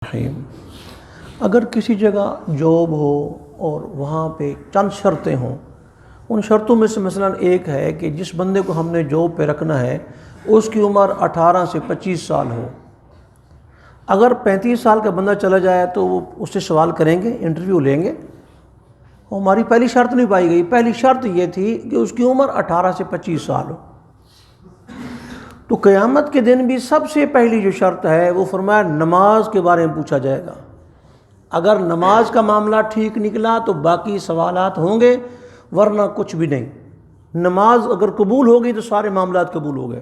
رحیم۔ اگر کسی جگہ جاب ہو اور وہاں پہ چند شرطیں ہوں، ان شرطوں میں سے مثلا ایک ہے کہ جس بندے کو ہم نے جاب پہ رکھنا ہے اس کی عمر 18 سے 25 سال ہو۔ اگر 35 سال کا بندہ چلا جائے تو وہ اس سے سوال کریں گے، انٹرویو لیں گے۔ ہماری پہلی شرط نہیں پائی گئی، پہلی شرط یہ تھی کہ اس کی عمر 18 سے 25 سال ہو۔ تو قیامت کے دن بھی سب سے پہلی جو شرط ہے وہ فرمایا نماز کے بارے میں پوچھا جائے گا۔ اگر نماز کا معاملہ ٹھیک نکلا تو باقی سوالات ہوں گے، ورنہ کچھ بھی نہیں۔ نماز اگر قبول ہوگی تو سارے معاملات قبول ہو گئے۔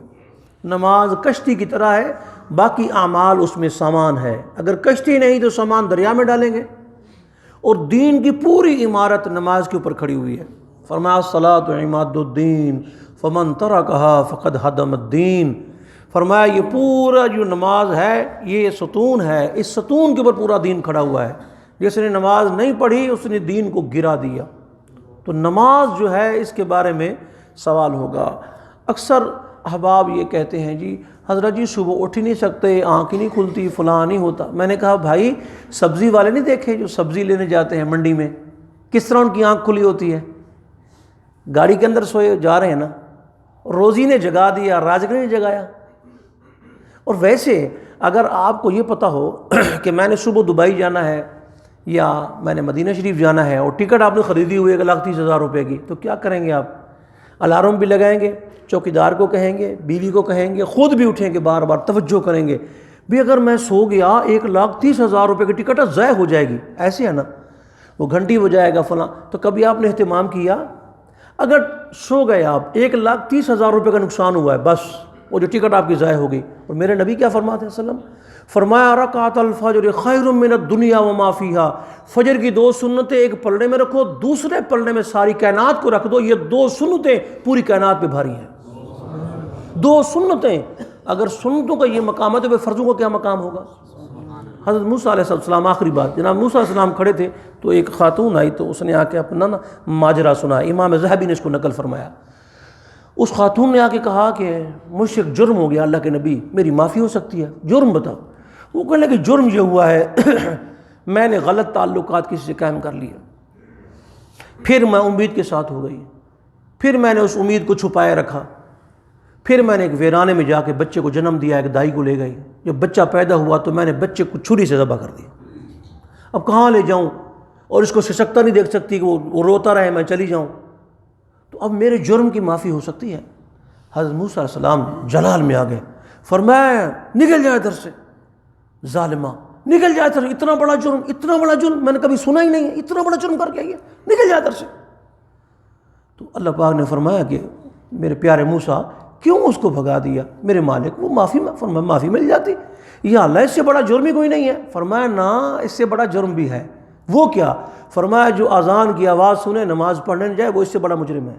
نماز کشتی کی طرح ہے، باقی اعمال اس میں سامان ہے۔ اگر کشتی نہیں تو سامان دریا میں ڈالیں گے۔ اور دین کی پوری عمارت نماز کے اوپر کھڑی ہوئی ہے۔ فرمایا الصلاۃ عماد الدین فمن ترکھا فقد ہدم الدین۔ فرمایا یہ پورا جو نماز ہے یہ ستون ہے، اس ستون کے اوپر پورا دین کھڑا ہوا ہے۔ جس نے نماز نہیں پڑھی اس نے دین کو گرا دیا۔ تو نماز جو ہے اس کے بارے میں سوال ہوگا۔ اکثر احباب یہ کہتے ہیں جی حضرت جی صبح اٹھ ہی نہیں سکتے، آنکھ ہی نہیں کھلتی، فلاں نہیں ہوتا۔ میں نے کہا بھائی سبزی والے نہیں دیکھے جو سبزی لینے جاتے ہیں منڈی میں، کس طرح ان کی آنکھ کھلی ہوتی ہے؟ گاڑی کے اندر سوئے جا رہے ہیں نا، روزی نے جگا دیا، رازق نے جگایا۔ اور ویسے اگر آپ کو یہ پتہ ہو کہ میں نے صبح دبئی جانا ہے یا میں نے مدینہ شریف جانا ہے اور ٹکٹ آپ نے خریدی ہوئی 1,30,000 روپے کی، تو کیا کریں گے آپ؟ الارم بھی لگائیں گے، چوکیدار کو کہیں گے، بیوی کو کہیں گے، خود بھی اٹھیں گے، بار بار توجہ کریں گے بھی اگر میں سو گیا 1,30,000 روپے کی ٹکٹ ضائع ہو جائے گی، ایسے ہے نا، وہ گھنٹی بجائے گا فلاں۔ تو کبھی آپ نے اہتمام کیا؟ اگر سو گئے آپ 1,30,000 روپے کا نقصان ہوا ہے، بس وہ جو ٹکٹ آپ کی ضائع ہو گئی۔ اور میرے نبی کیا فرماتے ہیں وسلم؟ فرمایا رکعت الفجر خیر من الدنیا وما فیہا۔ فجر کی 2 سنتیں ایک پلڑے میں رکھو، دوسرے پلڑے میں ساری کائنات کو رکھ دو۔ یہ 2 سنتیں پوری کائنات پہ بھاری ہیں۔ 2 سنتیں، اگر سنتوں کا یہ مقام ہے تو فرضوں کا کیا مقام ہوگا؟ حضرت موسیٰ علیہ السلام، آخری بات، جناب موسیٰ علیہ السلام کھڑے تھے تو ایک خاتون آئی تو اس نے آ کے اپنا ماجرا سنا۔ امام ذہبی نے اس کو نقل فرمایا۔ اس خاتون نے آ کے کہا کہ مجھ سے ایک جرم ہو گیا اللہ کے نبی، میری معافی ہو سکتی ہے؟ جرم بتاؤ۔ وہ کہنے لگے جرم یہ ہوا ہے میں نے غلط تعلقات کسی سے قائم کر لیا، پھر میں امید کے ساتھ ہو گئی، پھر میں نے اس امید کو چھپائے رکھا، پھر میں نے ایک ویرانے میں جا کے بچے کو جنم دیا، ایک دائی کو لے گئی۔ جب بچہ پیدا ہوا تو میں نے بچے کو چھری سے ذبح کر دیا۔ اب کہاں لے جاؤں؟ اور اس کو سشکتا نہیں دیکھ سکتی کہ وہ روتا رہے میں چلی جاؤں۔ تو اب میرے جرم کی معافی ہو سکتی ہے؟ حضرت موسیٰ علیہ السلام جلال میں آ گئے، فرمایا نکل جائے ادھر سے ظالمہ، نکل جائے ادھر، اتنا بڑا جرم، اتنا بڑا جرم میں نے کبھی سنا ہی نہیں ہے، اتنا بڑا جرم کر کے آئی ہے، نکل جائے ادھر سے۔ تو اللہ پاک نے فرمایا کہ میرے پیارے موسیٰ کیوں اس کو بھگا دیا؟ میرے مالک وہ فرمایا معافی مل جاتی۔ یا اللہ اس سے بڑا جرم ہی کوئی نہیں ہے؟ فرمایا نا اس سے بڑا جرم بھی ہے۔ وہ کیا؟ فرمایا جو اذان کی آواز سنے نماز پڑھنے جائے وہ اس سے بڑا مجرم ہے۔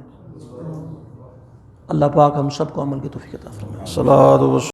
اللہ پاک ہم سب کو عمل کی توفیق عطا فرمائے۔